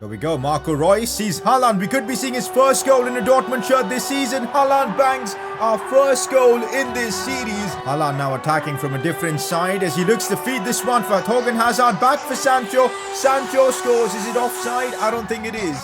Here we go, Marco Reus sees Haaland. We could be seeing his first goal in a Dortmund shirt this season. Haaland bangs our first goal in this series. Haaland now attacking from a different side as he looks to feed this one for Thorgan Hazard. Back for Sancho. Sancho scores. Is it offside? I don't think it is.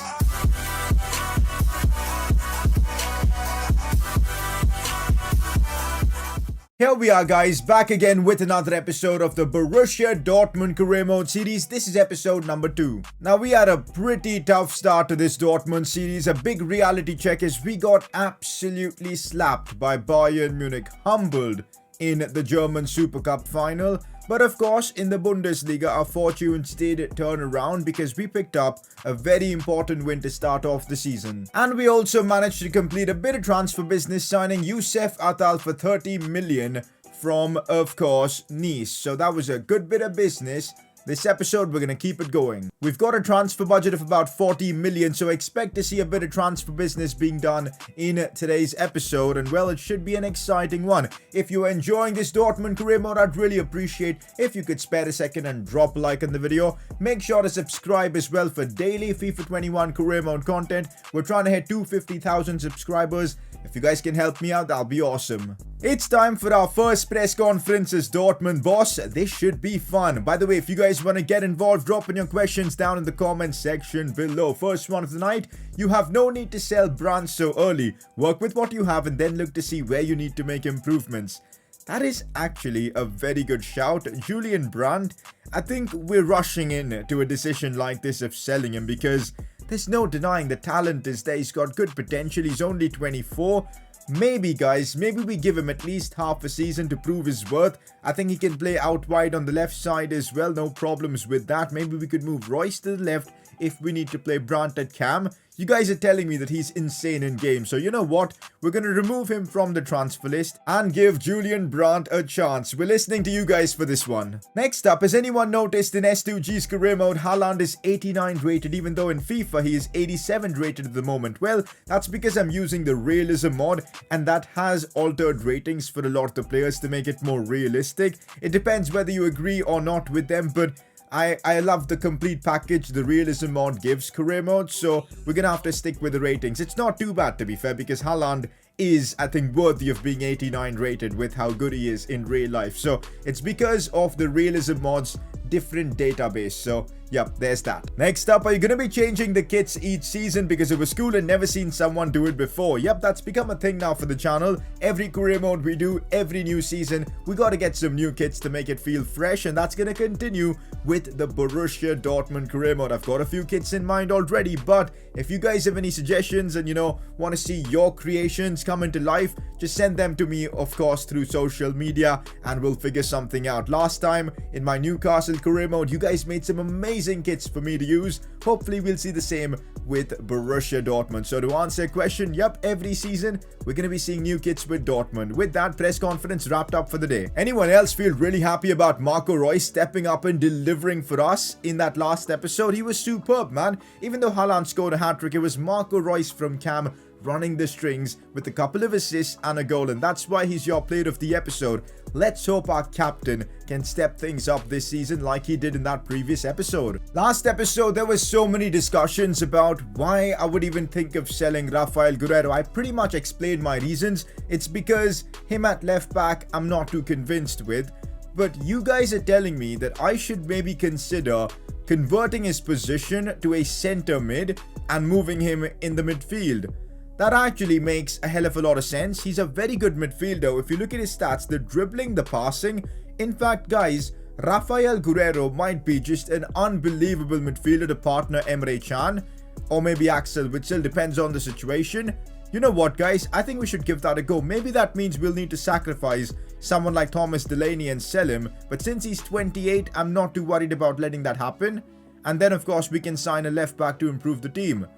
Here we are, guys, back again with another episode of the Borussia Dortmund Career Mode series. This is episode number 2. Now, we had a pretty tough start to this Dortmund series. A big reality check is we got absolutely slapped by Bayern Munich, humbled in the German Super Cup final. But of course, in the Bundesliga, our fortunes did turn around because we picked up a very important win to start off the season. And we also managed to complete a bit of transfer business, signing Youssef Attal for 30 million from, of course, Nice. So that was a good bit of business. This episode, we're going to keep it going. We've got a transfer budget of about 40 million, so expect to see a bit of transfer business being done in today's episode. And well, it should be an exciting one. If you're enjoying this Dortmund career mode, I'd really appreciate if you could spare a second and drop a like on the video. Make sure to subscribe as well for daily FIFA 21 career mode content. We're trying to hit 250,000 subscribers. If you guys can help me out, that'll be awesome. It's time for our first press conference as Dortmund boss. This should be fun. By the way, if you guys want to get involved, drop in your questions down in the comment section below. First one of the night, you have no need to sell brands so early. Work with what you have and then look to see where you need to make improvements. That is actually a very good shout. Julian Brandt, I think we're rushing in to a decision like this of selling him because there's no denying the talent is there. He's got good potential. He's only 24. Maybe, guys, maybe we give him at least half a season to prove his worth. I think he can play out wide on the left side as well. No problems with that. Maybe we could move Royce to the left if we need to play Brandt at cam. You guys are telling me that he's insane in game. So you know what? We're going to remove him from the transfer list and give Julian Brandt a chance. We're listening to you guys for this one. Next up, has anyone noticed in S2G's career mode, Haaland is 89 rated, even though in FIFA he is 87 rated at the moment? Well, that's because I'm using the realism mod, and that has altered ratings for a lot of the players to make it more realistic. It depends whether you agree or not with them, but I love the complete package the realism mod gives career mode, so we're gonna have to stick with the ratings. It's not too bad, to be fair, because Haaland is, I think, worthy of being 89 rated with how good he is in real life. So it's because of the realism mod's different database. So yep, there's that. Next up, are you going to be changing the kits each season? Because it was cool and never seen someone do it before. Yep, that's become a thing now for the channel. Every career mode we do, every new season, we got to get some new kits to make it feel fresh. And that's going to continue with the Borussia Dortmund career mode. I've got a few kits in mind already, but if you guys have any suggestions and, you know, want to see your creations come into life, just send them to me, of course, through social media, and we'll figure something out. Last time in my Newcastle career mode, you guys made some amazing kits for me to use. Hopefully we'll see the same with Borussia Dortmund. So to answer a question, yep, every season we're going to be seeing new kits with Dortmund. With that, press conference wrapped up for the day. Anyone else feel really happy about Marco Reus stepping up and delivering for us in that last episode? He was superb, man. Even though Haaland scored a hat-trick, it was Marco Reus from cam running the strings with a couple of assists and a goal, and that's why he's your player of the episode. Let's hope our captain can step things up this season like he did in that previous episode. Last episode, there was so many discussions about why I would even think of selling Rafael Guerreiro. I pretty much explained my reasons. It's because him at left back, I'm not too convinced with. But you guys are telling me that I should maybe consider converting his position to a center mid and moving him in the midfield. That actually makes a hell of a lot of sense. He's a very good midfielder. If you look at his stats, the dribbling, the passing. In fact, guys, Rafael Guerreiro might be just an unbelievable midfielder to partner Emre Can. Or maybe Axel Witsel, depends on the situation. You know what, guys? I think we should give that a go. Maybe that means we'll need to sacrifice someone like Thomas Delaney and sell him. But since he's 28, I'm not too worried about letting that happen. And then, of course, we can sign a left back to improve the team.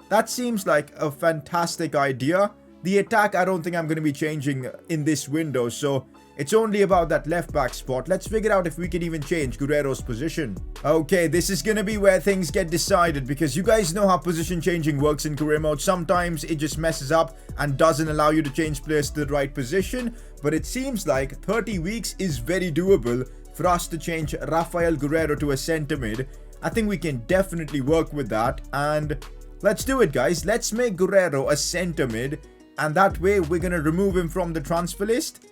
That seems like a fantastic idea. The attack, I don't think I'm going to be changing in this window, so it's only about that left back spot. Let's figure out if we can even change Guerreiro's position. Okay, this is going to be where things get decided, because you guys know how position changing works in career mode. Sometimes it just messes up and doesn't allow you to change players to the right position, but it seems like 30 weeks is very doable for us to change Rafael Guerreiro to a centre mid. I think we can definitely work with that. And let's do it, guys. Let's make Guerrero a center mid. And that way, we're going to remove him from the transfer list.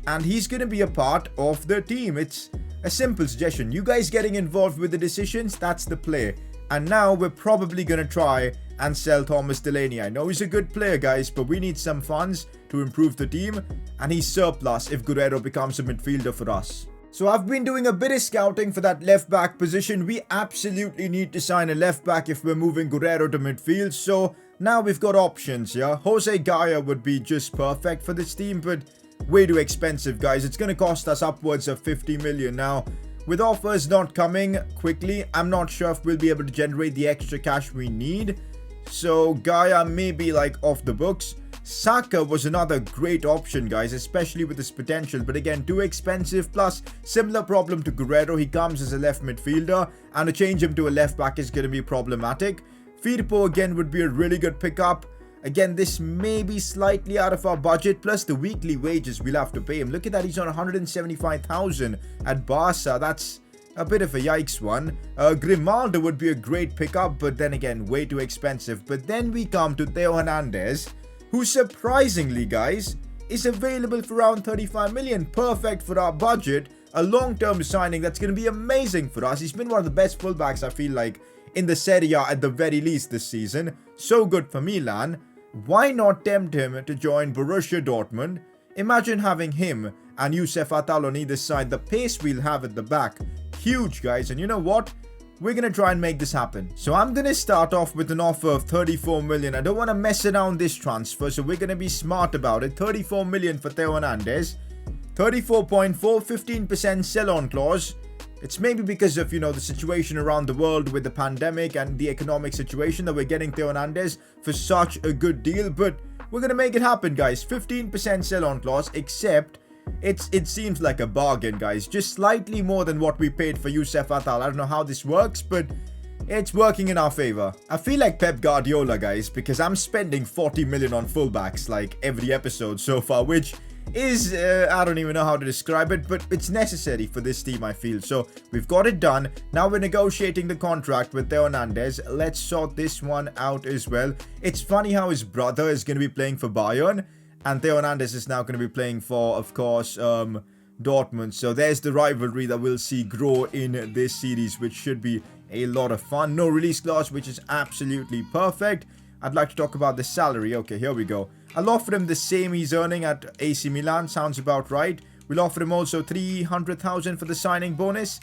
And he's going to be a part of the team. It's a simple suggestion. You guys getting involved with the decisions, that's the play. And now we're probably going to try and sell Thomas Delaney. I know he's a good player, guys, but we need some funds to improve the team. And he's surplus if Guerrero becomes a midfielder for us. So I've been doing a bit of scouting for that left back position. We absolutely need to sign a left back if we're moving Guerrero to midfield. So now we've got options, yeah. Jose Gaya would be just perfect for this team, but way too expensive, guys. It's going to cost us upwards of 50 million now. With offers not coming quickly, I'm not sure if we'll be able to generate the extra cash we need. So Gaya may be like off the books. Saka was another great option, guys, especially with his potential, but again, too expensive. Plus, similar problem to Guerrero, he comes as a left midfielder, and to change him to a left back is going to be problematic. Firpo again would be a really good pickup. Again, this may be slightly out of our budget, plus the weekly wages we'll have to pay him. Look at that, he's on 175,000 at Barca. That's a bit of a yikes one. Grimaldo would be a great pickup, but then again, way too expensive. But then we come to Theo Hernandez, who surprisingly, guys, is available for around 35 million. Perfect for our budget. A long-term signing that's going to be amazing for us. He's been one of the best fullbacks, I feel like, in the Serie A at the very least this season. So good for Milan. Why not tempt him to join Borussia Dortmund? Imagine having him and Youssef Attal on either side. The pace we'll have at the back. Huge, guys. And you know what? We're going to try and make this happen. So I'm going to start off with an offer of 34 million. I don't want to mess around this transfer, so we're going to be smart about it. 34 million for Theo Hernandez. 34.4, 15% sell-on clause. It's maybe because of, you know, the situation around the world with the pandemic and the economic situation that we're getting Theo Hernandez for such a good deal. But we're going to make it happen, guys. 15% sell-on clause, except it seems like a bargain, guys. Just slightly more than what we paid for Youssef Attal. I don't know how this works, but it's working in our favor. I feel like Pep Guardiola, guys, because I'm spending 40 million on fullbacks like every episode so far, which is, I don't even know how to describe it, but it's necessary for this team, I feel. So we've got it done. Now we're negotiating the contract with Theo Hernandez. Let's sort this one out as well. It's funny how his brother is going to be playing for Bayern, and Theo Hernandez is now going to be playing for, of course, Dortmund. So there's the rivalry that we'll see grow in this series, which should be a lot of fun. No release clause, which is absolutely perfect. I'd like to talk about the salary. Okay, here we go. I'll offer him the same he's earning at AC Milan. Sounds about right. We'll offer him also 300,000 for the signing bonus.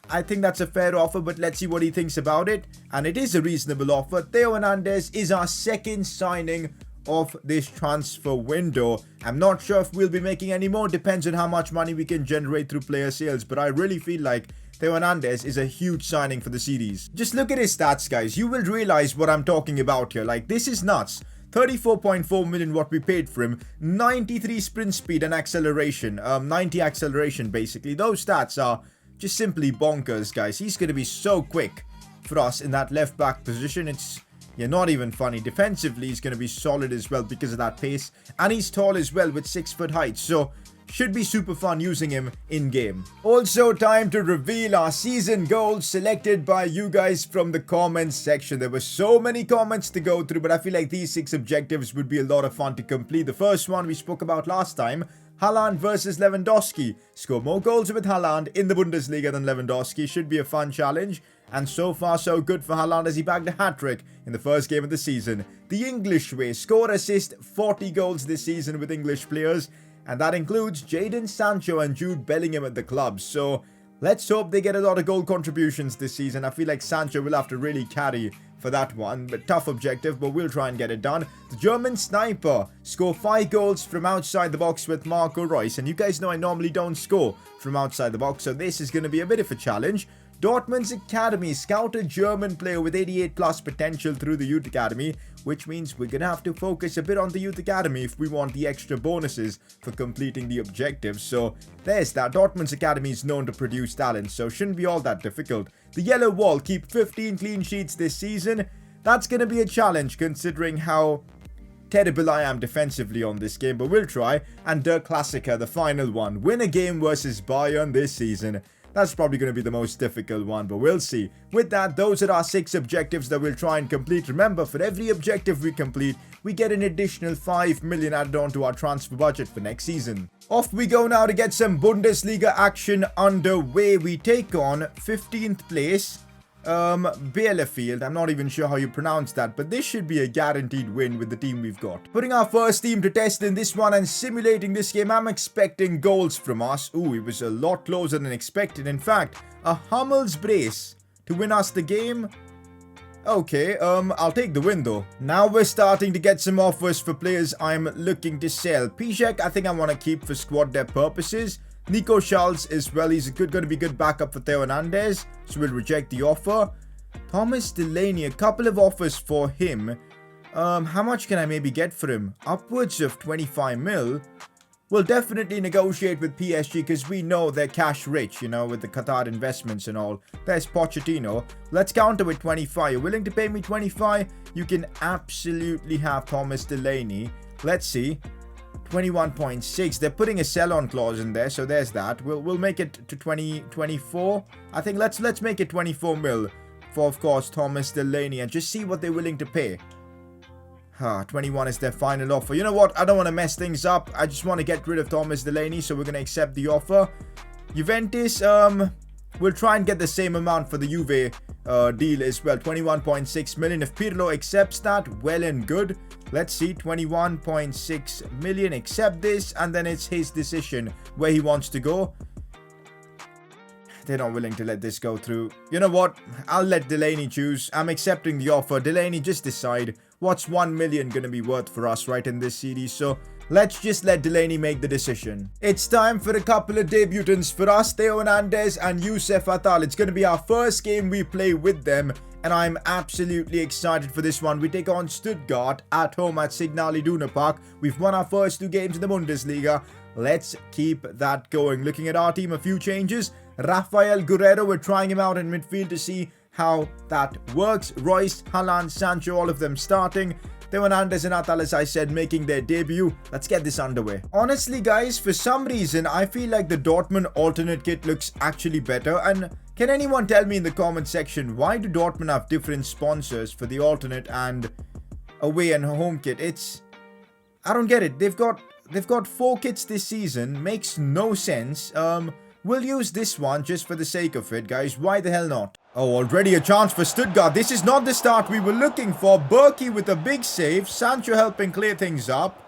I think that's a fair offer, but let's see what he thinks about it. And it is a reasonable offer. Theo Hernandez is our second signing of this transfer window. I'm not sure if we'll be making any more. Depends on how much money we can generate through player sales. But I really feel like Theo Hernandez is a huge signing for the series. Just look at his stats, guys. You will realize what I'm talking about here. Like, this is nuts. 34.4 million what we paid for him. 93 sprint speed and acceleration. 90 acceleration, basically. Those stats are just simply bonkers, guys. He's going to be so quick for us in that left back position. It's, yeah, not even funny. Defensively, he's going to be solid as well because of that pace. And he's tall as well with 6-foot height. So should be super fun using him in game. Also, time to reveal our season goals selected by you guys from the comments section. There were so many comments to go through, but I feel like these 6 objectives would be a lot of fun to complete. The first one we spoke about last time, Haaland versus Lewandowski. Score more goals with Haaland in the Bundesliga than Lewandowski. Should be a fun challenge. And so far, so good for Haaland as he bagged a hat-trick in the first game of the season. The English way, score, assist, 40 goals this season with English players. And that includes Jadon Sancho and Jude Bellingham at the club. So let's hope they get a lot of goal contributions this season. I feel like Sancho will have to really carry for that one. But tough objective, but we'll try and get it done. The German sniper. Score 5 goals from outside the box with Marco Reus. And you guys know I normally don't score from outside the box. So this is going to be a bit of a challenge. Dortmund's academy. Scout a German player with 88 plus potential through the youth academy, which means we're going to have to focus a bit on the youth academy if we want the extra bonuses for completing the objectives. So there's that. Dortmund's academy is known to produce talent, so shouldn't be all that difficult. The yellow wall, keep 15 clean sheets this season. That's going to be a challenge considering how terrible I am defensively on this game, but we'll try. And Der Klassiker, the final one. Win a game versus Bayern this season. That's probably going to be the most difficult one, but we'll see. With that, those are our 6 objectives that we'll try and complete. Remember, for every objective we complete, we get an additional 5 million added on to our transfer budget for next season. Off we go now to get some Bundesliga action underway. We take on 15th place Bielefeld. I'm not even sure how you pronounce that, but this should be a guaranteed win with the team we've got. Putting our first team to test in this one and simulating this game, I'm expecting goals from us. Ooh, it was a lot closer than expected. In fact, a Hummels brace to win us the game. Okay, I'll take the win though. Now we're starting to get some offers for players I'm looking to sell. Piszczek, I think I want to keep for squad depth purposes. Nico Schultz as well, he's going to be good backup for Theo Hernandez, so we'll reject the offer. Thomas Delaney, a couple of offers for him. How much can I maybe get for him? Upwards of 25 mil. We'll definitely negotiate with PSG because we know they're cash rich, you know, with the Qatar investments and all. There's Pochettino. Let's counter with 25. You're willing to pay me 25? You can absolutely have Thomas Delaney. Let's see. 21.6. They're putting a sell-on clause in there, so there's that. We'll make it to 24. I think let's make it 24 mil for, of course, Thomas Delaney and just see what they're willing to pay. 21 is their final offer. You know what? I don't want to mess things up. I just want to get rid of Thomas Delaney, so we're going to accept the offer. Juventus, we'll try and get the same amount for the Juve deal as well. 21.6 million. If Pirlo accepts that, well and good. Let's see, 21.6 million. Accept this, and then it's his decision where he wants to go. They're not willing to let this go through. You know what? I'll let Delaney choose. I'm accepting the offer. Delaney, just decide what's 1 million going to be worth for us right in this series. So let's just let Delaney make the decision. It's time for a couple of debutants for us. Theo Hernandez and Youssef Attal. It's going to be our first game we play with them, and I'm absolutely excited for this one. We take on Stuttgart at home at Signal Iduna Park. We've won our first 2 games in the Bundesliga. Let's keep that going. Looking at our team, a few changes. Rafael Guerrero, we're trying him out in midfield to see how that works. Royce, Haaland, Sancho, all of them starting. Theo Hernandez and Attal, as I said, making their debut. Let's get this underway. Honestly, guys, for some reason, I feel like the Dortmund alternate kit looks actually better. And can anyone tell me in the comment section, why do Dortmund have different sponsors for the alternate and away and home kit? I don't get it. They've got 4 kits this season. Makes no sense. We'll use this one just for the sake of it, guys. Why the hell not? Oh, already a chance for Stuttgart. This is not the start we were looking for. Berkey with a big save. Sancho helping clear things up.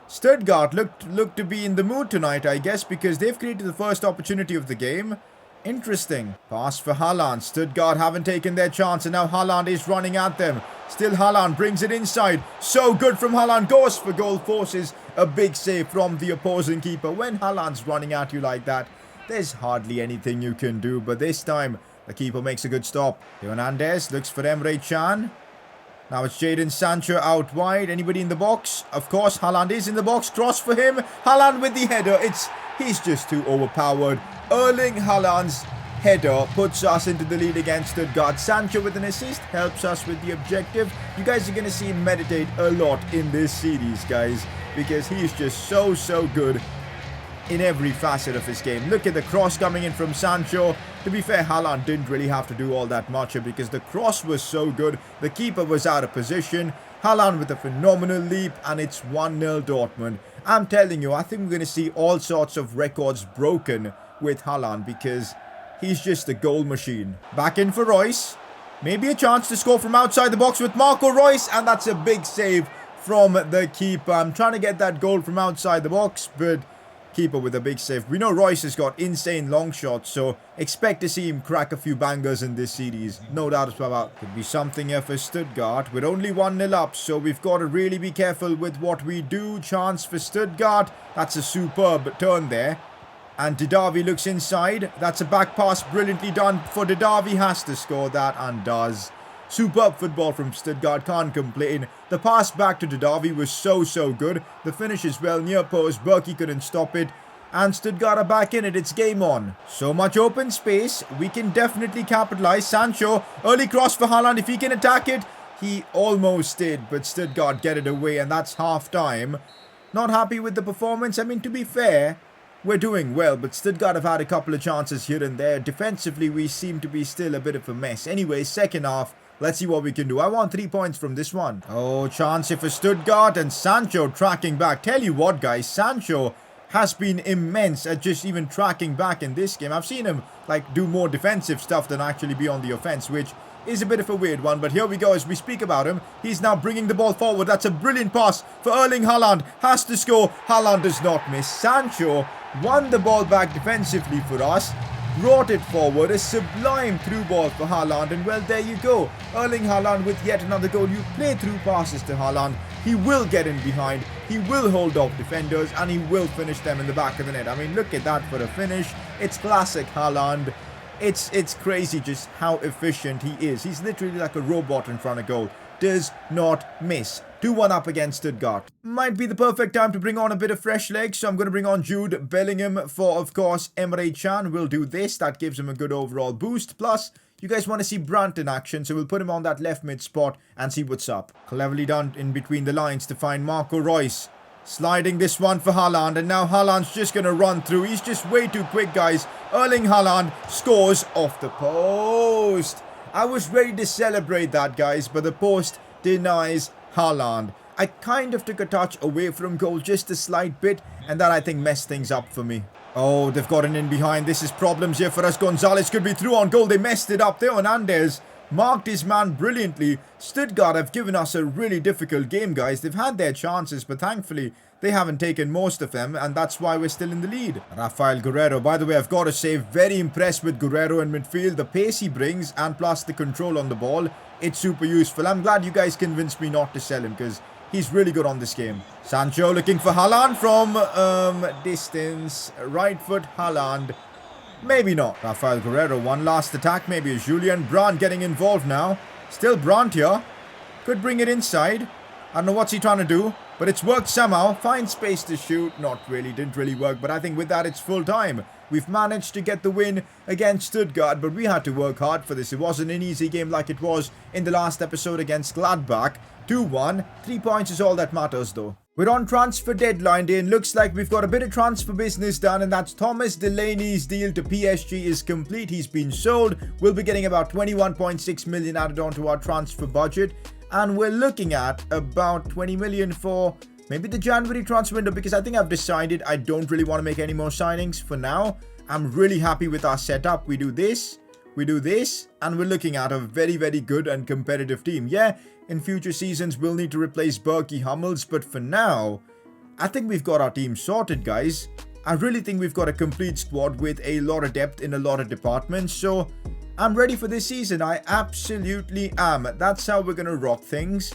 Stuttgart looked to be in the mood tonight, I guess, because they've created the first opportunity of the game. Interesting. Pass for Haaland. Stuttgart haven't taken their chance, and now Haaland is running at them. Still Haaland brings it inside. So good from Haaland. Goes for goal. Forces a big save from the opposing keeper. When Haaland's running at you like that, there's hardly anything you can do. But this time, the keeper makes a good stop. Hernandez looks for Emre Can. Now it's Jadon Sancho out wide. Anybody in the box? Of course, Haaland is in the box. Cross for him. Haaland with the header. He's just too overpowered. Erling Haaland's header puts us into the lead against Stuttgart. Sancho with an assist helps us with the objective. You guys are going to see him meditate a lot in this series, guys, because he's just so good in every facet of his game. Look at the cross coming in from Sancho. To be fair, Haaland didn't really have to do all that much because the cross was so good. The keeper was out of position. Haaland with a phenomenal leap, and it's 1-0 Dortmund. I'm telling you, I think we're going to see all sorts of records broken with Haaland because he's just a goal machine. Back in for Royce. Maybe a chance to score from outside the box with Marco Reus, and that's a big save from the keeper. I'm trying to get that goal from outside the box, but keeper with a big save. We know Royce has got insane long shots, so expect to see him crack a few bangers in this series. No doubt about it. Could be something here for Stuttgart. We're only 1-0 up, so we've got to really be careful with what we do. Chance for Stuttgart. That's a superb turn there. And Didavi looks inside. That's a back pass brilliantly done for Didavi. Has to score that and does. Superb football from Stuttgart, can't complain. The pass back to Didavi was so good. The finish is well near post. Berkey couldn't stop it. And Stuttgart are back in it. It's game on. So much open space. We can definitely capitalize. Sancho, early cross for Haaland. If he can attack it, he almost did. But Stuttgart get it away, and that's half time. Not happy with the performance. I mean, to be fair, we're doing well, but Stuttgart have had a couple of chances here and there. Defensively, we seem to be still a bit of a mess. Anyway, second half, let's see what we can do. I want 3 points from this one. Oh, chance here for Stuttgart, and Sancho tracking back. Tell you what, guys, Sancho has been immense at just even tracking back in this game. I've seen him, like, do more defensive stuff than actually be on the offense, which is a bit of a weird one, but here we go as we speak about him. He's now bringing the ball forward. That's a brilliant pass for Erling Haaland. Has to score. Haaland does not miss. Sancho won the ball back defensively for us. Brought it forward. A sublime through ball for Haaland. And well, there you go. Erling Haaland with yet another goal. You play through passes to Haaland. He will get in behind. He will hold off defenders. And he will finish them in the back of the net. I mean, look at that for a finish. It's classic Haaland. It's crazy just how efficient he is. He's literally like a robot in front of goal. Does not miss. 2-1 up against Stuttgart. Might be the perfect time to bring on a bit of fresh legs. So I'm going to bring on Jude Bellingham for, of course, Emre Can. We'll do this. That gives him a good overall boost. Plus, you guys want to see Brandt in action. So we'll put him on that left mid spot and see what's up. Cleverly done in between the lines to find Marco Reus. Sliding this one for Haaland, and now Haaland's just going to run through. He's just way too quick, guys. Erling Haaland scores off the post. I was ready to celebrate that, guys, but the post denies Haaland. I kind of took a touch away from goal, just a slight bit, and that I think messed things up for me. Oh, they've gotten in behind. This is problems here for us. Gonzalez could be through on goal. They messed it up there. Hernandez marked his man brilliantly. Stuttgart have given us a really difficult game, guys. They've had their chances, but thankfully they haven't taken most of them, and that's why we're still in the lead. Rafael Guerreiro, by the way, I've got to say, very impressed with Guerreiro in midfield. The pace he brings, and plus the control on the ball, it's super useful. I'm glad you guys convinced me not to sell him, because he's really good on this game. Sancho looking for Haaland from distance. Right foot Haaland. Maybe not. Rafael Guerreiro, one last attack. Maybe a Julian. Brandt getting involved now. Still Brandt here. Could bring it inside. I don't know what's he trying to do, but it's worked somehow. Find space to shoot. Not really. Didn't really work, but I think with that it's full time. We've managed to get the win against Stuttgart, but we had to work hard for this. It wasn't an easy game like it was in the last episode against Gladbach. 2-1. 3 points is all that matters, though. We're on transfer deadline day, and looks like we've got a bit of transfer business done, and that's Thomas Delaney's deal to PSG is complete. He's been sold. We'll be getting about 21.6 million added onto our transfer budget, and we're looking at about 20 million for maybe the January transfer window, because I think I've decided I don't really want to make any more signings for now. I'm really happy with our setup. We do this, and we're looking at a very, very good and competitive team. Yeah, in future seasons, we'll need to replace Berkey Hummels, but for now, I think we've got our team sorted, guys. I really think we've got a complete squad with a lot of depth in a lot of departments, so I'm ready for this season. I absolutely am. That's how we're going to rock things.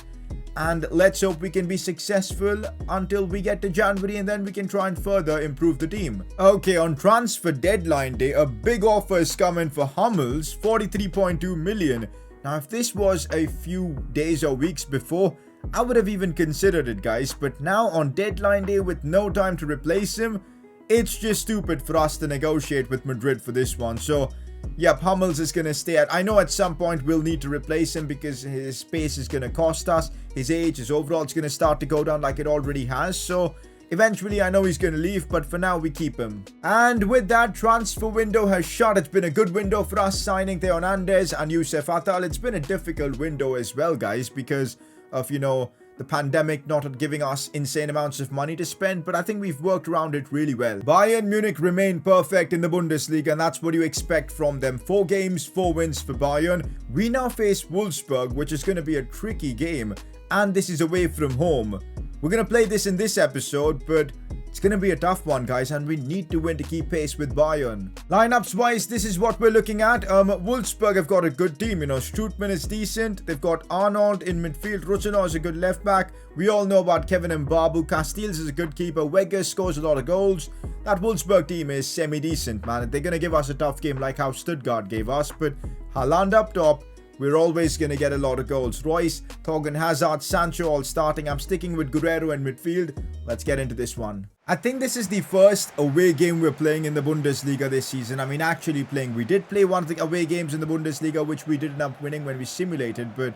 And let's hope we can be successful until we get to January, and then we can try and further improve the team. Okay, on transfer deadline day, a big offer is coming for Hummels, 43.2 million. Now, if this was a few days or weeks before, I would have even considered it, guys. But now on deadline day with no time to replace him, it's just stupid for us to negotiate with Madrid for this one. So, yep, Hummels is going to stay at... I know at some point we'll need to replace him because his space is going to cost us. His age, his overall is going to start to go down like it already has. So, eventually I know he's going to leave, but for now we keep him. And with that, transfer window has shut. It's been a good window for us signing Theo Hernandez and Youssef Attal. It's been a difficult window as well, guys, because of, you know, the pandemic not giving us insane amounts of money to spend, but I think we've worked around it really well. Bayern Munich remain perfect in the Bundesliga, and that's what you expect from them. 4 games, 4 wins for Bayern. We now face Wolfsburg, which is going to be a tricky game, and this is away from home. We're going to play this in this episode, but it's going to be a tough one, guys, and we need to win to keep pace with Bayern. Lineups wise, this is what we're looking at. Wolfsburg have got a good team. You know, Strootman is decent. They've got Arnold in midfield. Rucino is a good left back. We all know about Kevin Mbabu. Castells is a good keeper. Weggers scores a lot of goals. That Wolfsburg team is semi-decent, man. They're going to give us a tough game like how Stuttgart gave us, but Haaland up top, we're always going to get a lot of goals. Reus, Thorgan Hazard, Sancho all starting. I'm sticking with Guerreiro in midfield. Let's get into this one. I think this is the first away game we're playing in the Bundesliga this season. I mean, actually playing. We did play one of the away games in the Bundesliga, which we did end up winning when we simulated. But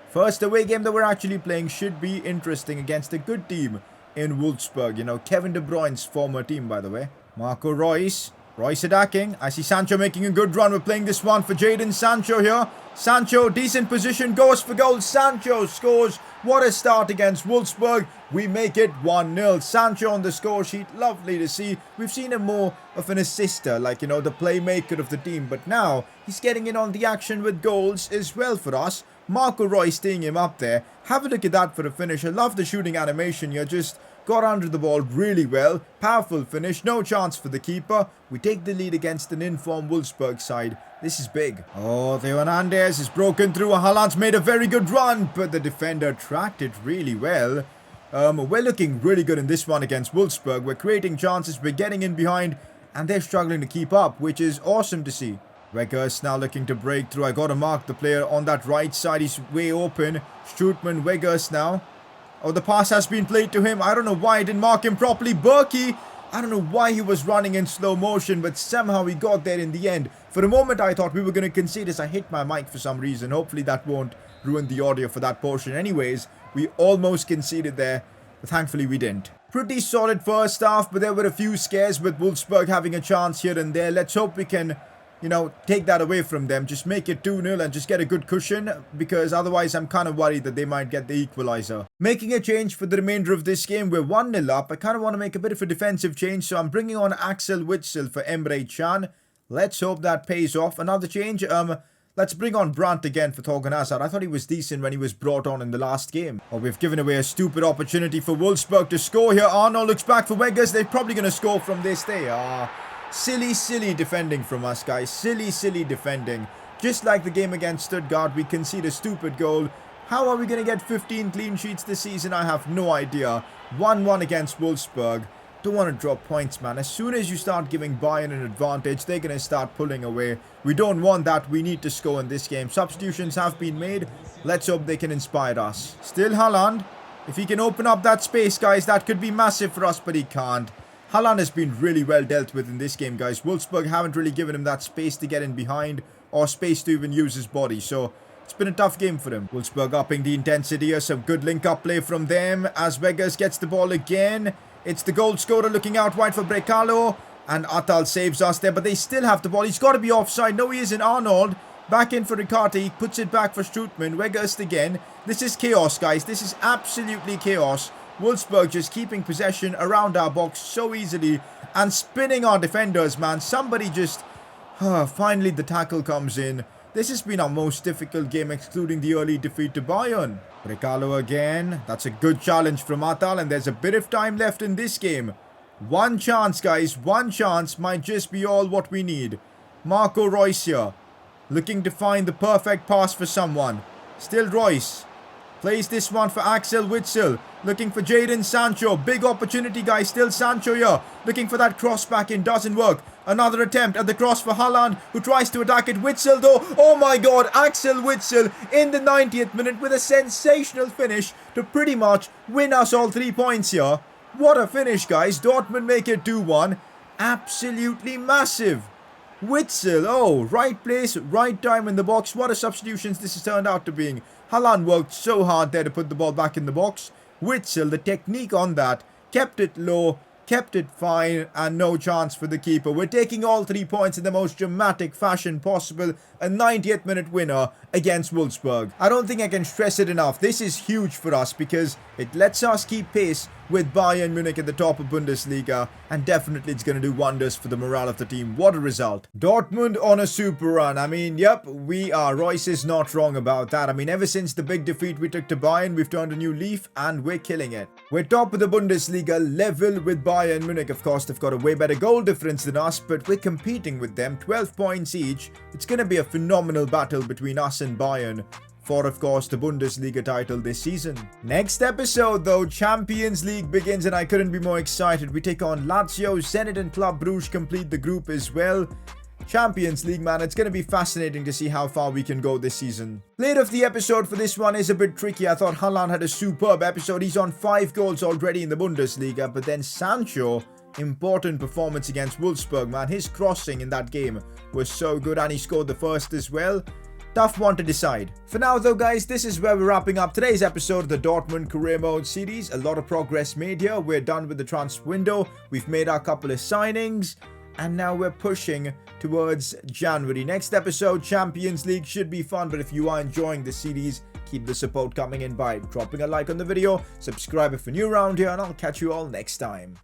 first away game that we're actually playing should be interesting against a good team in Wolfsburg. You know, Kevin De Bruyne's former team, by the way. Marco Reus. Reus attacking. I see Sancho making a good run. We're playing this one for Jadon Sancho here. Sancho, decent position, goes for goal. Sancho scores. What a start against Wolfsburg. We make it 1-0. Sancho on the score sheet. Lovely to see. We've seen him more of an assister, like, you know, the playmaker of the team. But now, he's getting in on the action with goals as well for us. Marco Reus staying him up there. Have a look at that for a finish. I love the shooting animation here. Just got under the ball really well. Powerful finish. No chance for the keeper. We take the lead against an informed Wolfsburg side. This is big. Oh, Theo Hernandez is broken through. Haaland's made a very good run, but the defender tracked it really well. We're looking really good in this one against Wolfsburg. We're creating chances. We're getting in behind, and they're struggling to keep up, which is awesome to see. Weghorst now looking to break through. I got to mark the player on that right side. He's way open. Strootman, Weghorst now. Oh, the pass has been played to him. I don't know why I didn't mark him properly. Berkey, I don't know why he was running in slow motion, but somehow he got there in the end. For a moment, I thought we were going to concede as I hit my mic for some reason. Hopefully that won't ruin the audio for that portion. Anyways, we almost conceded there, but thankfully we didn't. Pretty solid first half, but there were a few scares with Wolfsburg having a chance here and there. Let's hope we can, you know, take that away from them. Just make it 2-0 and just get a good cushion, because otherwise I'm kind of worried that they might get the equalizer. Making a change for the remainder of this game. We're 1-0 up. I kind of want to make a bit of a defensive change, so I'm bringing on Axel Witsel for Emre Can. Let's hope that pays off. Another change. Let's bring on Brandt again for Thorgan Hazard. I thought he was decent when he was brought on in the last game. Oh, we've given away a stupid opportunity for Wolfsburg to score here. Arnold looks back for Weghorst. They're probably going to score from this. They are. Silly defending from us, guys. Silly defending. Just like the game against Stuttgart, we concede a stupid goal. How are we going to get 15 clean sheets this season? I have no idea. 1-1 against Wolfsburg. Don't want to drop points, man. As soon as you start giving Bayern an advantage, they're going to start pulling away. We don't want that. We need to score in this game. Substitutions have been made. Let's hope they can inspire us. Still Haaland. If he can open up that space, guys, that could be massive for us, but he can't. Haaland has been really well dealt with in this game, guys. Wolfsburg haven't really given him that space to get in behind or space to even use his body. So it's been a tough game for him. Wolfsburg upping the intensity here. Some good link-up play from them as Weghorst gets the ball again. It's the goal scorer looking out wide for Brekalo. And Atal saves us there, but they still have the ball. He's got to be offside. No, he isn't. Arnold back in for Ricarte. He puts it back for Strootman. Weghorst again. This is chaos, guys. This is absolutely chaos. Wolfsburg just keeping possession around our box so easily and spinning our defenders, man. Somebody just... finally the tackle comes in. This has been our most difficult game, excluding the early defeat to Bayern. Brekalo again. That's a good challenge from Atal, and there's a bit of time left in this game. One chance, guys. One chance might just be all what we need. Marco Reus here. Looking to find the perfect pass for someone. Still Reus. Plays this one for Axel Witsel. Looking for Jadon Sancho. Big opportunity, guys. Still Sancho here. Looking for that cross back in. Doesn't work. Another attempt at the cross for Haaland, who tries to attack it. Witsel, though. Oh my god. Axel Witsel in the 90th minute with a sensational finish to pretty much win us all 3 points here. What a finish, guys. Dortmund make it 2-1. Absolutely massive. Witsel. Oh, right place, right time in the box. What a substitutions this has turned out to being. Haaland worked so hard there to put the ball back in the box. Witsel, the technique on that, kept it low, kept it fine, and no chance for the keeper. We're taking all 3 points in the most dramatic fashion possible. A 90th minute winner against Wolfsburg. I don't think I can stress it enough. This is huge for us because it lets us keep pace with Bayern Munich at the top of Bundesliga, and definitely it's going to do wonders for the morale of the team. What a result. Dortmund on a super run. I mean, yep, we are. Reus is not wrong about that. I mean, ever since the big defeat we took to Bayern, we've turned a new leaf and we're killing it. We're top of the Bundesliga, level with Bayern Munich. Of course, they've got a way better goal difference than us, but we're competing with them. 12 points each. It's going to be a phenomenal battle between us and Bayern for, of course, the Bundesliga title this season. Next episode, though, Champions League begins, and I couldn't be more excited. We take on Lazio, Zenit and Club Brugge complete the group as well. Champions League, man, it's going to be fascinating to see how far we can go this season. Player of the episode for this one is a bit tricky. I thought Haaland had a superb episode. He's on 5 goals already in the Bundesliga, but then Sancho, important performance against Wolfsburg, man. His crossing in that game was so good, and he scored the first as well. Tough one to decide. For now though guys, this is where we're wrapping up today's episode of the Dortmund Career Mode series. A lot of progress made here. We're done with the transfer window. We've made our couple of signings. And now we're pushing towards January. Next episode, Champions League, should be fun. But if you are enjoying the series, keep the support coming in by dropping a like on the video. Subscribe if you're new around here. And I'll catch you all next time.